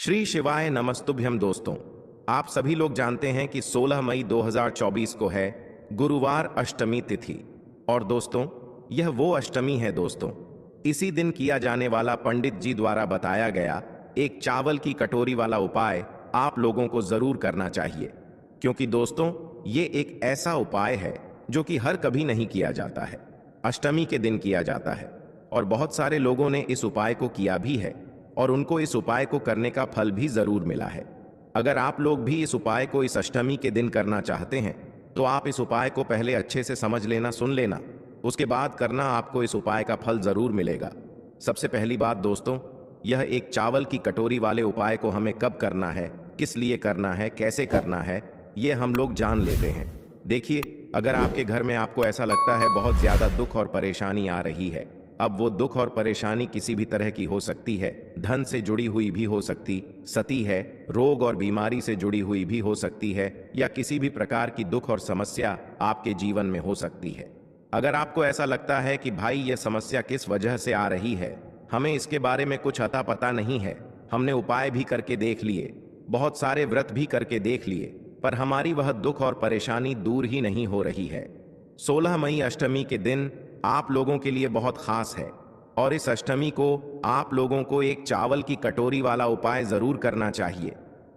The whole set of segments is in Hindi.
श्री शिवाय नमस्तुभ्यम दोस्तों। आप सभी लोग जानते हैं कि 16 मई 2024 को है गुरुवार अष्टमी तिथि। और दोस्तों, यह वो अष्टमी है दोस्तों, इसी दिन किया जाने वाला पंडित जी द्वारा बताया गया एक चावल की कटोरी वाला उपाय आप लोगों को जरूर करना चाहिए। क्योंकि दोस्तों, ये एक ऐसा उपाय है जो कि हर कभी नहीं किया जाता है, अष्टमी के दिन किया जाता है। और बहुत सारे लोगों ने इस उपाय को किया भी है और उनको इस उपाय को करने का फल भी जरूर मिला है। अगर आप लोग भी इस उपाय को इस अष्टमी के दिन करना चाहते हैं तो आप इस उपाय को पहले अच्छे से समझ लेना, सुन लेना, उसके बाद करना, आपको इस उपाय का फल जरूर मिलेगा। सबसे पहली बात दोस्तों, यह एक चावल की कटोरी वाले उपाय को हमें कब करना है, किस लिए करना है, कैसे करना है, ये हम लोग जान लेते हैं। देखिए, अगर आपके घर में आपको ऐसा लगता है बहुत ज्यादा दुख और परेशानी आ रही है, अब वो दुख और परेशानी किसी भी तरह की हो सकती है, धन से जुड़ी हुई भी हो सकती सती है, रोग और बीमारी से जुड़ी हुई भी हो सकती है, या किसी भी प्रकार की दुख और समस्या आपके जीवन में हो सकती है। अगर आपको ऐसा लगता है कि भाई ये समस्या किस वजह से आ रही है, हमें इसके बारे में कुछ अता पता नहीं है, हमने उपाय भी करके देख लिए, बहुत सारे व्रत भी करके देख लिए, पर हमारी वह दुख और परेशानी दूर ही नहीं हो रही है। 16 मई अष्टमी के दिन आप लोगों के लिए बहुत खास है और इस अष्टमी को आप लोगों को एक चावल की कटोरी वाला उपाय जरूर करना चाहिए।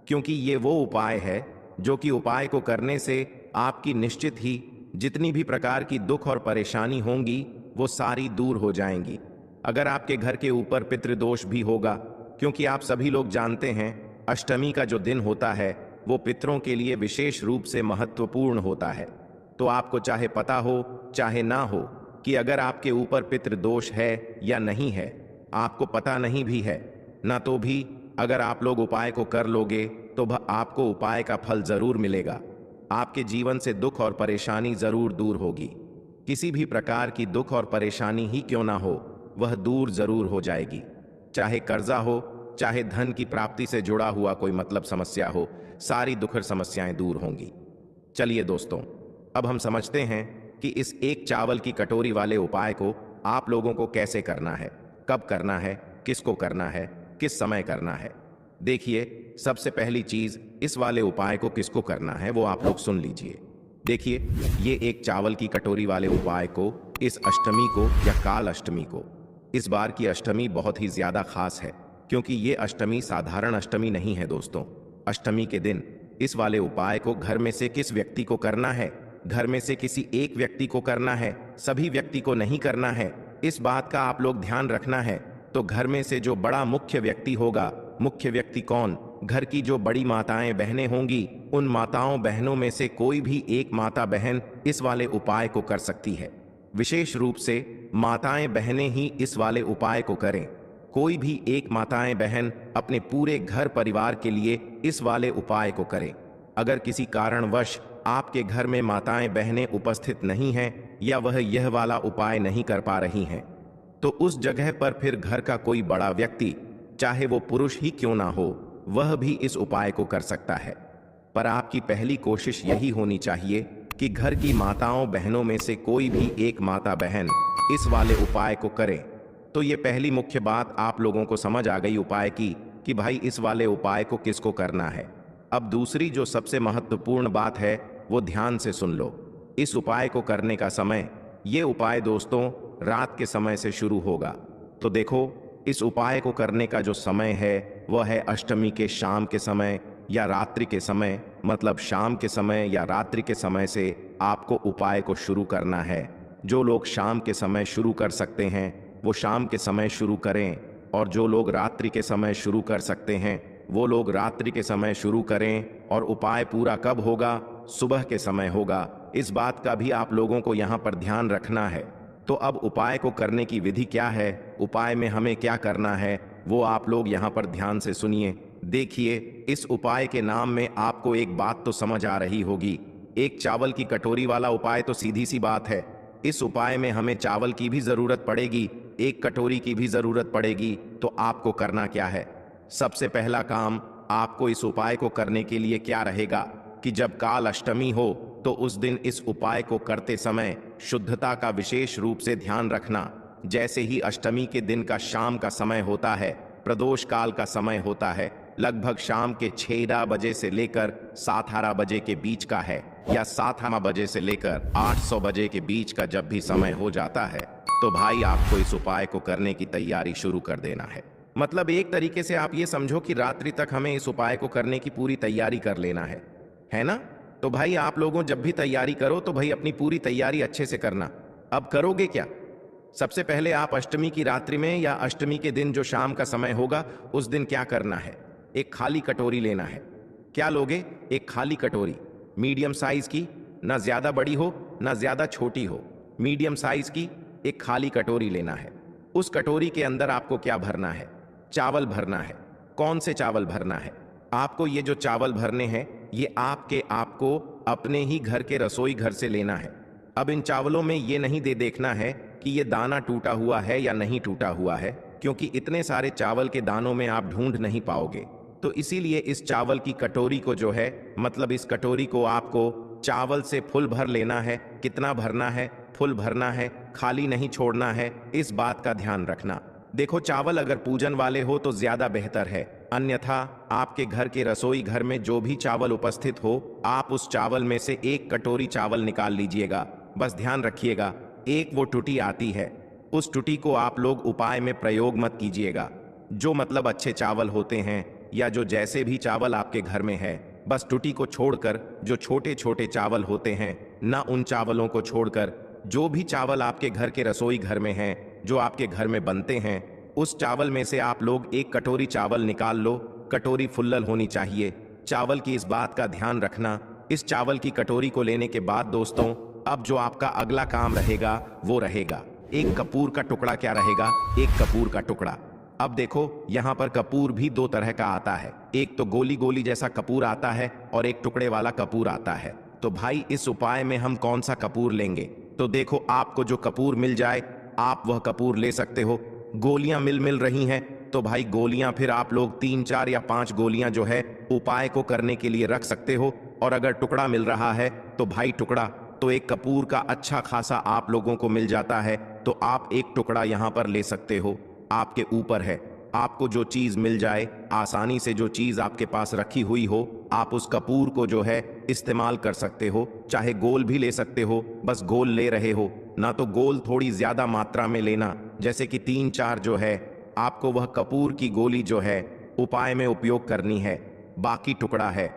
क्योंकि ये वो उपाय है जो कि उपाय को करने से आपकी निश्चित ही जितनी भी प्रकार की दुख और परेशानी होंगी वो सारी दूर हो जाएंगी। अगर आपके घर के ऊपर पितृदोष भी होगा, क्योंकि आप सभी लोग जानते हैं अष्टमी का जो दिन होता है वो पितरों के लिए विशेष रूप से महत्वपूर्ण होता है। तो आपको चाहे पता हो चाहे ना हो कि अगर आपके ऊपर पितृदोष है या नहीं है, आपको पता नहीं भी है ना, तो भी अगर आप लोग उपाय को कर लोगे तो आपको उपाय का फल जरूर मिलेगा। आपके जीवन से दुख और परेशानी जरूर दूर होगी। किसी भी प्रकार की दुख और परेशानी ही क्यों ना हो, वह दूर जरूर हो जाएगी। चाहे कर्जा हो, चाहे धन की प्राप्ति से जुड़ा हुआ कोई मतलब समस्या हो, सारी दुखद समस्याएं दूर होंगी। चलिए दोस्तों, अब हम समझते हैं कि इस एक चावल की कटोरी वाले उपाय को आप लोगों को कैसे करना है, कब करना है, किसको करना है, किस समय करना है। देखिए, सबसे पहली चीज, इस वाले उपाय को किसको करना है वो आप लोग सुन लीजिए। देखिए, ये एक चावल की कटोरी वाले उपाय को इस अष्टमी को या काल अष्टमी को, इस बार की अष्टमी बहुत ही ज्यादा खास है, क्योंकि ये अष्टमी साधारण अष्टमी नहीं है दोस्तों। अष्टमी के दिन इस वाले उपाय को घर में से किस व्यक्ति को करना है, घर में से किसी एक व्यक्ति को करना है, सभी व्यक्ति को नहीं करना है, इस बात का आप लोग ध्यान रखना है। तो घर में से जो बड़ा मुख्य व्यक्ति होगा, मुख्य व्यक्ति कौन, घर की जो बड़ी माताएं बहनें होंगी, उन माताओं बहनों में से कोई भी एक माता बहन इस वाले उपाय को कर सकती है। विशेष रूप से माताएं बहनें ही इस वाले उपाय को करें। कोई भी एक माताएं बहन अपने पूरे घर परिवार के लिए इस वाले उपाय को करें। अगर किसी कारणवश आपके घर में माताएं बहनें उपस्थित नहीं हैं या वह यह वाला उपाय नहीं कर पा रही हैं, तो उस जगह पर फिर घर का कोई बड़ा व्यक्ति, चाहे वो पुरुष ही क्यों ना हो, वह भी इस उपाय को कर सकता है। पर आपकी पहली कोशिश यही होनी चाहिए कि घर की माताओं बहनों में से कोई भी एक माता बहन इस वाले उपाय को करे। तो ये पहली मुख्य बात आप लोगों को समझ आ गई उपाय की कि भाई इस वाले उपाय को किसको करना है। अब दूसरी जो सबसे महत्वपूर्ण बात है वो ध्यान से सुन लो। इस उपाय को करने का समय, ये उपाय दोस्तों रात के समय से शुरू होगा। तो देखो, इस उपाय को करने का जो समय है वह है अष्टमी के शाम के समय या रात्रि के समय, मतलब शाम के समय या रात्रि के समय से आपको उपाय को शुरू करना है। जो लोग शाम के समय शुरू कर सकते हैं वो शाम के समय शुरू करें, और जो लोग रात्रि के समय शुरू कर सकते हैं वो लोग रात्रि के समय शुरू करें। और उपाय पूरा कब होगा? सुबह के समय होगा। इस बात का भी आप लोगों को यहाँ पर ध्यान रखना है। तो अब उपाय को करने की विधि क्या है, उपाय में हमें क्या करना है, वो आप लोग यहाँ पर ध्यान से सुनिए। देखिए, इस उपाय के नाम में आपको एक बात तो समझ आ रही होगी। एक चावल की कटोरी वाला उपाय तो सीधी सी बात है। इस उपाय में हमें चावल की भी जरूरत पड़ेगी, एक कटोरी की भी जरूरत पड़ेगी। तो आपको करना क्या है? सबसे पहला काम आपको इस उपाय को करने के लिए क्या रहेगा कि जब काल अष्टमी हो तो उस दिन इस उपाय को करते समय शुद्धता का विशेष रूप से ध्यान रखना। जैसे ही अष्टमी के दिन का शाम का समय होता है, प्रदोष काल का समय होता है, लगभग शाम के 6 बजे से लेकर 7-8 बजे के बीच का है, या 7 बजे से लेकर 800 बजे के बीच का जब भी समय हो जाता है, तो भाई आपको इस उपाय को करने की तैयारी शुरू कर देना है। मतलब एक तरीके से आप ये समझो कि रात्रि तक हमें इस उपाय को करने की पूरी तैयारी कर लेना है ना? तो भाई आप लोगों जब भी तैयारी करो तो भाई अपनी पूरी तैयारी अच्छे से करना। अब करोगे क्या? सबसे पहले आप अष्टमी की रात्रि में या अष्टमी के दिन जो शाम का समय होगा उस दिन क्या करना है, एक खाली कटोरी लेना है। क्या लोगे? एक खाली कटोरी, मीडियम साइज की, ना ज्यादा बड़ी हो ना ज्यादा छोटी हो, मीडियम साइज की एक खाली कटोरी लेना है। उस कटोरी के अंदर आपको क्या भरना है? चावल भरना है। कौन से चावल भरना है? आपको ये जो चावल भरने हैं ये आपको अपने ही घर के रसोई घर से लेना है। अब इन चावलों में ये नहीं देखना है कि ये दाना टूटा हुआ है या नहीं टूटा हुआ है, क्योंकि इतने सारे चावल के दानों में आप ढूंढ नहीं पाओगे। तो इसीलिए इस चावल की कटोरी को जो है, मतलब इस कटोरी को आपको चावल से फुल भर लेना है। कितना भरना है? फुल भरना है, खाली नहीं छोड़ना है। इस बात का ध्यान रखना। देखो, चावल अगर पूजन वाले हो तो ज्यादा बेहतर है, अन्यथा आपके घर के रसोई घर में जो भी चावल उपस्थित हो, आप उस चावल में से एक कटोरी चावल निकाल लीजिएगा। बस ध्यान रखिएगा, एक वो टुटी आती है, उस टुटी को आप लोग उपाय में प्रयोग मत कीजिएगा। जो मतलब अच्छे चावल होते हैं या जो जैसे भी चावल आपके घर में है, बस टुटी को छोड़कर जो छोटे छोटे चावल होते हैं ना, उन चावलों को छोड़कर जो भी चावल आपके घर के रसोई घर में हैं, जो आपके घर में बनते हैं, उस चावल में से आप लोग एक कटोरी चावल निकाल लो। कटोरी फुल्लल होनी चाहिए चावल की, इस बात का ध्यान रखना। इस चावल की कटोरी को लेने के बाद दोस्तों, अब जो आपका अगला काम रहेगा वो रहेगा एक कपूर का टुकड़ा। क्या रहेगा? एक कपूर का टुकड़ा। अब देखो, यहाँ पर कपूर भी दो तरह का आता है, एक तो गोली गोली जैसा कपूर आता है और एक टुकड़े वाला कपूर आता है। तो भाई इस उपाय में हम कौन सा कपूर लेंगे? तो देखो, आपको जो कपूर मिल जाए आप वह कपूर ले सकते हो। गोलियां मिल रही हैं तो भाई गोलियां फिर आप लोग 3, 4 या 5 गोलियां जो है उपाय को करने के लिए रख सकते हो। और अगर टुकड़ा मिल रहा है तो भाई टुकड़ा तो एक कपूर का अच्छा खासा आप लोगों को मिल जाता है, तो आप एक टुकड़ा यहां पर ले सकते हो। आपके ऊपर है, आपको जो चीज मिल जाए, आसानी से जो चीज आपके पास रखी हुई हो, आप उस कपूर को जो है इस्तेमाल कर सकते हो। चाहे गोल भी ले सकते हो, बस गोल ले रहे हो ना तो गोल थोड़ी ज्यादा मात्रा में लेना, जैसे कि 3-4 जो है आपको वह कपूर की गोली जो है उपाय में उपयोग करनी है। बाकी टुकड़ा है,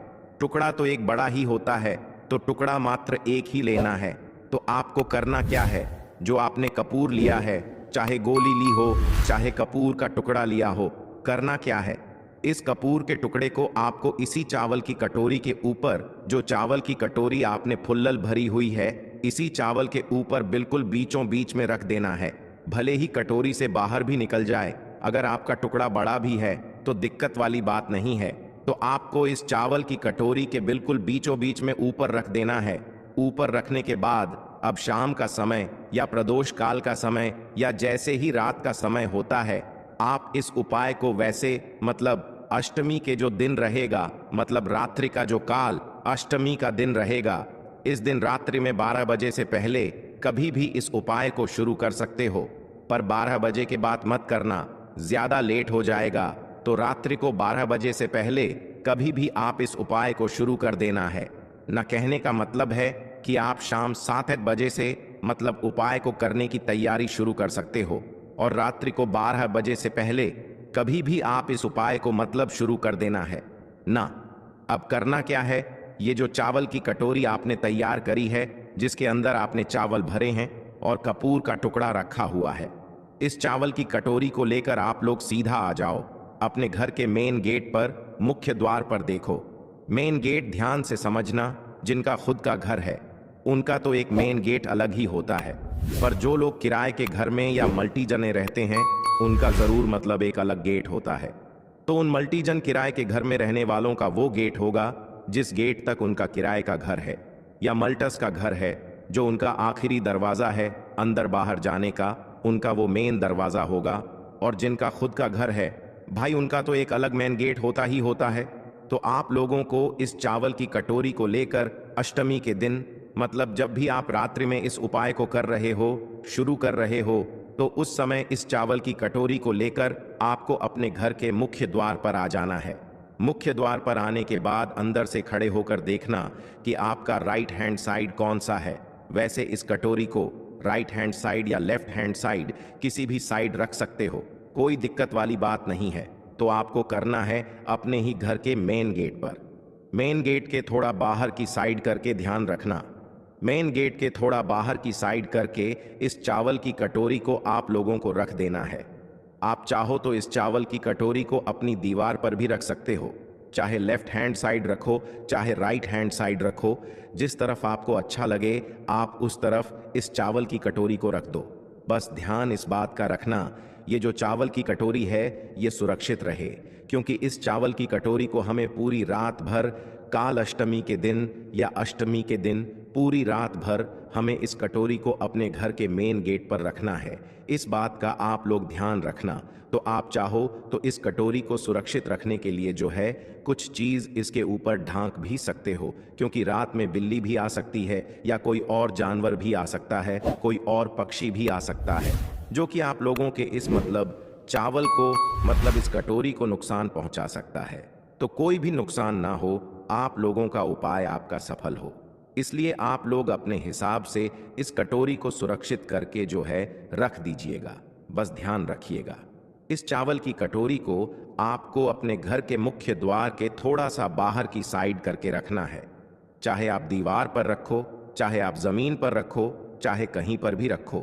टुकड़ा तो एक बड़ा ही होता है, तो टुकड़ा मात्र एक ही लेना है। तो आपको करना क्या है, जो आपने कपूर लिया है, चाहे गोली ली हो चाहे कपूर का टुकड़ा लिया हो, करना क्या है, इस कपूर के टुकड़े को आपको इसी चावल की कटोरी के ऊपर, जो चावल की कटोरी आपने फुल्लल भरी हुई है, इसी चावल के ऊपर बिल्कुल बीचों बीच में रख देना है। भले ही कटोरी से बाहर भी निकल जाए, अगर आपका टुकड़ा बड़ा भी है तो दिक्कत वाली बात नहीं है। तो आपको इस चावल की कटोरी के बिल्कुल बीचों बीच में ऊपर रख देना है। ऊपर रखने के बाद अब शाम का समय या प्रदोष काल का समय या जैसे ही रात का समय होता है, आप इस उपाय को वैसे, मतलब अष्टमी के जो दिन रहेगा, मतलब रात्रि का जो काल अष्टमी का दिन रहेगा, इस दिन रात्रि में 12 बजे से पहले कभी भी इस उपाय को शुरू कर सकते हो। पर 12 बजे के बाद मत करना, ज्यादा लेट हो जाएगा। तो रात्रि को 12 बजे से पहले कभी भी आप इस उपाय को शुरू कर देना है। न कहने का मतलब है कि आप शाम 7 बजे से मतलब उपाय को करने की तैयारी शुरू कर सकते हो, और रात्रि को 12 बजे से पहले कभी भी आप इस उपाय को मतलब शुरू कर देना है ना। अब करना क्या है, ये जो चावल की कटोरी आपने तैयार करी है, जिसके अंदर आपने चावल भरे हैं और कपूर का टुकड़ा रखा हुआ है, इस चावल की कटोरी को लेकर आप लोग सीधा आ जाओ अपने घर के मेन गेट पर, मुख्य द्वार पर। देखो, मेन गेट ध्यान से समझना, जिनका खुद का घर है उनका तो एक मेन गेट अलग ही होता है, पर जो लोग किराए के घर में या मल्टी जने रहते हैं उनका जरूर मतलब एक अलग गेट होता है। तो उन मल्टी जन किराए के घर में रहने वालों का वो गेट होगा जिस गेट तक उनका किराए का घर है या मल्टस का घर है, जो उनका आखिरी दरवाजा है अंदर बाहर जाने का, उनका वो मेन दरवाजा होगा। और जिनका खुद का घर है भाई, उनका तो एक अलग मेन गेट होता ही होता है। तो आप लोगों को इस चावल की कटोरी को लेकर अष्टमी के दिन, मतलब जब भी आप रात्रि में इस उपाय को कर रहे हो, शुरू कर रहे हो, तो उस समय इस चावल की कटोरी को लेकर आपको अपने घर के मुख्य द्वार पर आ जाना है। मुख्य द्वार पर आने के बाद अंदर से खड़े होकर देखना कि आपका राइट हैंड साइड कौन सा है। वैसे इस कटोरी को राइट हैंड साइड या लेफ्ट हैंड साइड किसी भी साइड रख सकते हो, कोई दिक्कत वाली बात नहीं है। तो आपको करना है अपने ही घर के मेन गेट पर, मेन गेट के थोड़ा बाहर की साइड करके ध्यान रखना। मेन गेट के थोड़ा बाहर की साइड करके इस चावल की कटोरी को आप लोगों को रख देना है। आप चाहो तो इस चावल की कटोरी को अपनी दीवार पर भी रख सकते हो, चाहे लेफ्ट हैंड साइड रखो चाहे राइट हैंड साइड रखो, जिस तरफ आपको अच्छा लगे आप उस तरफ इस चावल की कटोरी को रख दो। बस ध्यान इस बात का रखना, ये जो चावल की कटोरी है ये सुरक्षित रहे, क्योंकि इस चावल की कटोरी को हमें पूरी रात भर, काल अष्टमी के दिन या अष्टमी के दिन पूरी रात भर हमें इस कटोरी को अपने घर के मेन गेट पर रखना है। इस बात का आप लोग ध्यान रखना। तो आप चाहो तो इस कटोरी को सुरक्षित रखने के लिए जो है कुछ चीज इसके ऊपर ढांक भी सकते हो, क्योंकि रात में बिल्ली भी आ सकती है या कोई और जानवर भी आ सकता है, कोई और पक्षी भी आ सकता है, जो कि आप लोगों के इस चावल को इस कटोरी को नुकसान पहुंचा सकता है। तो कोई भी नुकसान ना हो, आप लोगों का उपाय आपका सफल हो, इसलिए आप लोग अपने हिसाब से इस कटोरी को सुरक्षित करके जो है रख दीजिएगा। बस ध्यान रखिएगा, इस चावल की कटोरी को आपको अपने घर के मुख्य द्वार के थोड़ा सा बाहर की साइड करके रखना है। चाहे आप दीवार पर रखो, चाहे आप जमीन पर रखो, चाहे कहीं पर भी रखो,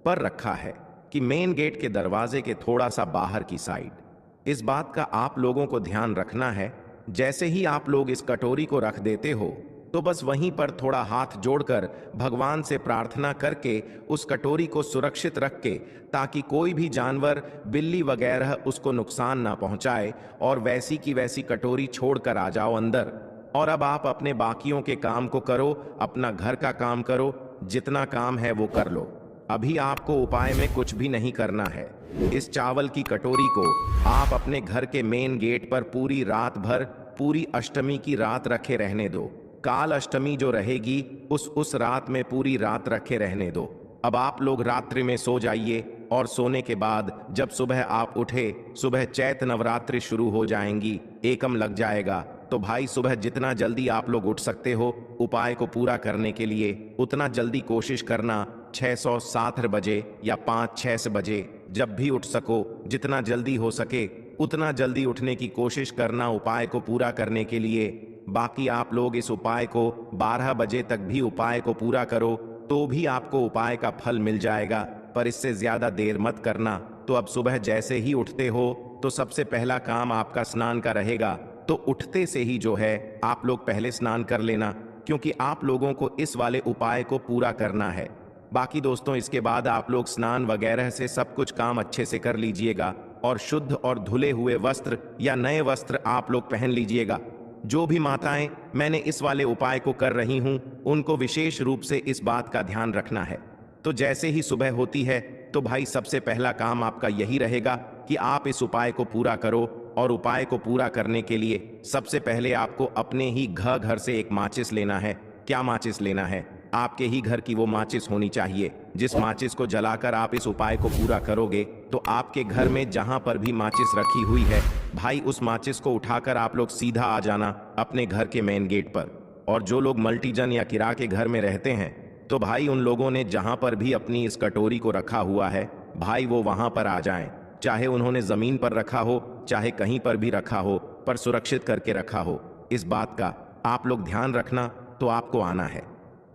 पर रखा है कि मेन गेट के दरवाजे के थोड़ा सा बाहर की साइड। इस बात का आप लोगों को ध्यान रखना है, जैसे ही आप लोग इस कटोरी को रख देते हो तो बस वहीं पर थोड़ा हाथ जोड़कर भगवान से प्रार्थना करके उस कटोरी को सुरक्षित रख के, ताकि कोई भी जानवर, बिल्ली वगैरह उसको नुकसान ना पहुंचाए, और वैसी की वैसी कटोरी छोड़कर आ जाओ अंदर। और अब आप अपने बाकियों के काम को करो, अपना घर का काम करो, जितना काम है वो कर लो। अभी आपको उपाय में कुछ भी नहीं करना है। इस चावल की कटोरी को आप अपने घर के मेन गेट पर पूरी रात भर, पूरी अष्टमी की रात रखे रहने दो। काल अष्टमी जो रहेगी उस रात में पूरी रात रखे रहने दो। अब आप लोग रात्रि में सो जाइए, और सोने के बाद जब सुबह आप उठे, सुबह चैत नवरात्रि शुरू हो जाएंगी, एकम लग जाएगा। तो भाई सुबह जितना जल्दी आप लोग उठ सकते हो उपाय को पूरा करने के लिए, उतना जल्दी कोशिश करना। 6-7 बजे या 5-6 बजे जब भी उठ सको, जितना जल्दी हो सके उतना जल्दी उठने की कोशिश करना उपाय को पूरा करने के लिए। बाकी आप लोग इस उपाय को 12 बजे तक भी उपाय को पूरा करो तो भी आपको उपाय का फल मिल जाएगा, पर इससे ज्यादा देर मत करना। तो अब सुबह जैसे ही उठते हो तो सबसे पहला काम आपका स्नान का रहेगा। तो उठते से ही जो है आप लोग पहले स्नान कर लेना, क्योंकि आप लोगों को इस वाले उपाय को पूरा करना है। बाकी दोस्तों इसके बाद आप लोग स्नान वगैरह से सब कुछ काम अच्छे से कर लीजिएगा, और शुद्ध और धुले हुए वस्त्र या नए वस्त्र आप लोग पहन लीजिएगा। जो भी माताएं मैंने इस वाले उपाय को कर रही हूं उनको विशेष रूप से इस बात का ध्यान रखना है। तो जैसे ही सुबह होती है तो भाई सबसे पहला काम आपका यही रहेगा कि आप इस उपाय को पूरा करो, और उपाय को पूरा करने के लिए सबसे पहले आपको अपने ही घर से एक माचिस लेना है। क्या माचिस लेना है? आपके ही घर की वो माचिस होनी चाहिए, जिस माचिस को जलाकर आप इस उपाय को पूरा करोगे तो आपके घर में जहां पर भी माचिस रखी हुई है भाई उस माचिस को उठाकर आप लोग सीधा आ जाना अपने घर के मेन गेट पर। और जो लोग मल्टीजन या किराए के घर में रहते हैं तो भाई उन लोगों ने जहां पर भी अपनी इस कटोरी को रखा हुआ है भाई वो वहां पर आ जाएं, चाहे उन्होंने जमीन पर रखा हो चाहे कहीं पर भी रखा हो, पर सुरक्षित करके रखा हो। इस बात का आप लोग ध्यान रखना। तो आपको आना है,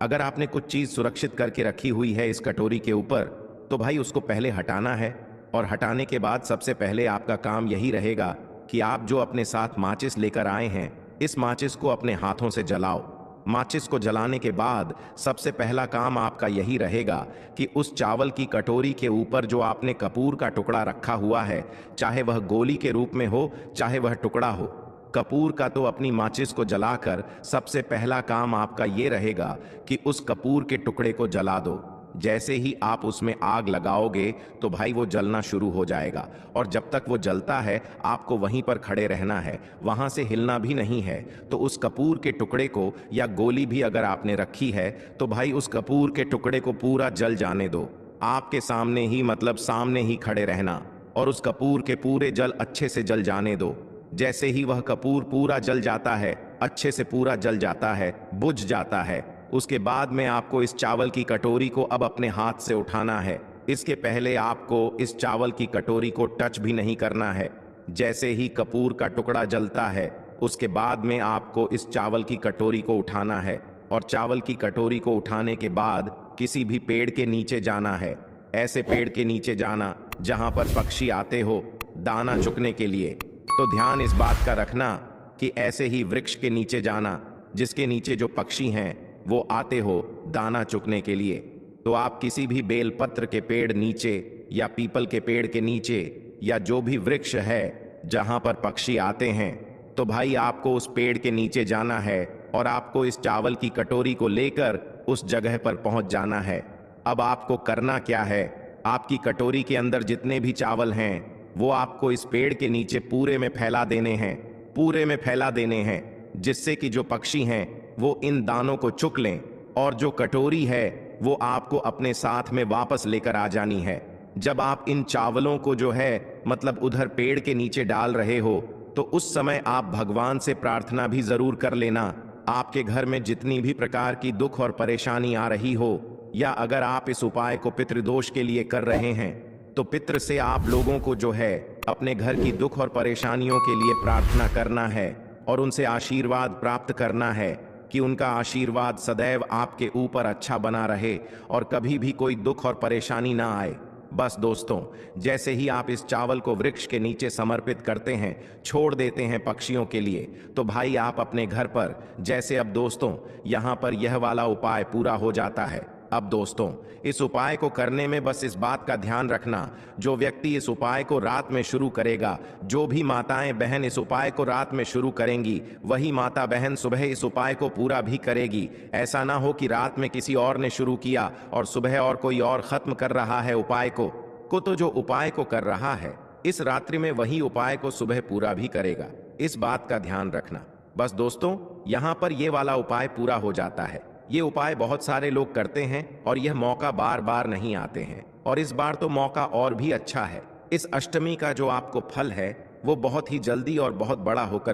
अगर आपने कुछ चीज सुरक्षित करके रखी हुई है इस कटोरी के ऊपर तो भाई उसको पहले हटाना है, और हटाने के बाद सबसे पहले आपका काम यही रहेगा कि आप जो अपने साथ माचिस लेकर आए हैं इस माचिस को अपने हाथों से जलाओ। माचिस को जलाने के बाद सबसे पहला काम आपका यही रहेगा कि उस चावल की कटोरी के ऊपर जो आपने कपूर का टुकड़ा रखा हुआ है, चाहे वह गोली के रूप में हो चाहे वह टुकड़ा हो, कपूर का तो अपनी माचिस को जलाकर सबसे पहला काम आपका ये रहेगा कि उस कपूर के टुकड़े को जला दो। जैसे ही आप उसमें आग लगाओगे तो भाई वो जलना शुरू हो जाएगा, और जब तक वो जलता है आपको वहीं पर खड़े रहना है, वहां से हिलना भी नहीं है। तो उस कपूर के टुकड़े को या गोली भी अगर आपने रखी है तो भाई उस कपूर के टुकड़े को पूरा जल जाने दो। आपके सामने ही सामने ही खड़े रहना, और उस कपूर के पूरे जल अच्छे से जल जाने दो। जैसे ही वह कपूर पूरा जल जाता है, अच्छे से पूरा जल जाता है, बुझ जाता है, उसके बाद में आपको इस चावल की कटोरी को अब अपने हाथ से उठाना है। इसके पहले आपको इस चावल की कटोरी को टच भी नहीं करना है। जैसे ही कपूर का टुकड़ा जलता है, उसके बाद में आपको इस चावल की कटोरी को उठाना है और चावल की कटोरी को उठाने के बाद किसी भी पेड़ के नीचे जाना है। ऐसे पेड़ के नीचे जाना जहां पर पक्षी आते हो दाना चुगने के लिए। तो ध्यान इस बात का रखना कि ऐसे ही वृक्ष के नीचे जाना जिसके नीचे जो पक्षी हैं वो आते हो दाना चुगने के लिए। तो आप किसी भी बेलपत्र के पेड़ नीचे या पीपल के पेड़ के नीचे या जो भी वृक्ष है जहां पर पक्षी आते हैं, तो भाई आपको उस पेड़ के नीचे जाना है और आपको इस चावल की कटोरी को लेकर उस जगह पर पहुंच जाना है। अब आपको करना क्या है, आपकी कटोरी के अंदर जितने भी चावल हैं वो आपको इस पेड़ के नीचे पूरे में फैला देने हैं, पूरे में फैला देने हैं, जिससे कि जो पक्षी हैं वो इन दानों को चुग लें और जो कटोरी है वो आपको अपने साथ में वापस लेकर आ जानी है। जब आप इन चावलों को जो है मतलब उधर पेड़ के नीचे डाल रहे हो, तो उस समय आप भगवान से प्रार्थना भी जरूर कर लेना। आपके घर में जितनी भी प्रकार की दुख और परेशानी आ रही हो, या अगर आप इस उपाय को पितृदोष के लिए कर रहे हैं, तो पितृ से आप लोगों को जो है अपने घर की दुख और परेशानियों के लिए प्रार्थना करना है और उनसे आशीर्वाद प्राप्त करना है कि उनका आशीर्वाद सदैव आपके ऊपर अच्छा बना रहे और कभी भी कोई दुख और परेशानी ना आए। बस दोस्तों, जैसे ही आप इस चावल को वृक्ष के नीचे समर्पित करते हैं, छोड़ देते हैं पक्षियों के लिए, तो भाई आप अपने घर पर जैसे अब दोस्तों यहाँ पर यह वाला उपाय पूरा हो जाता है। अब दोस्तों, इस उपाय को करने में बस इस बात का ध्यान रखना, जो व्यक्ति इस उपाय को रात में शुरू करेगा, जो भी माताएं बहन इस उपाय को रात में शुरू करेंगी, वही माता बहन सुबह इस उपाय को पूरा भी करेगी। ऐसा ना हो कि रात में किसी और ने शुरू किया और सुबह और कोई और खत्म कर रहा है उपाय को। तो जो उपाय को कर रहा है इस रात्रि में वही उपाय को सुबह पूरा भी करेगा। इस बात का ध्यान रखना। बस दोस्तों, यहाँ पर ये वाला उपाय पूरा हो जाता है। ये उपाय बहुत सारे लोग करते हैं और यह मौका बार बार नहीं आते हैं, और इस बार तो मौका और भी अच्छा है। इस अष्टमी का जो आपको फल है वो बहुत ही जल्दी और बहुत बड़ा होकर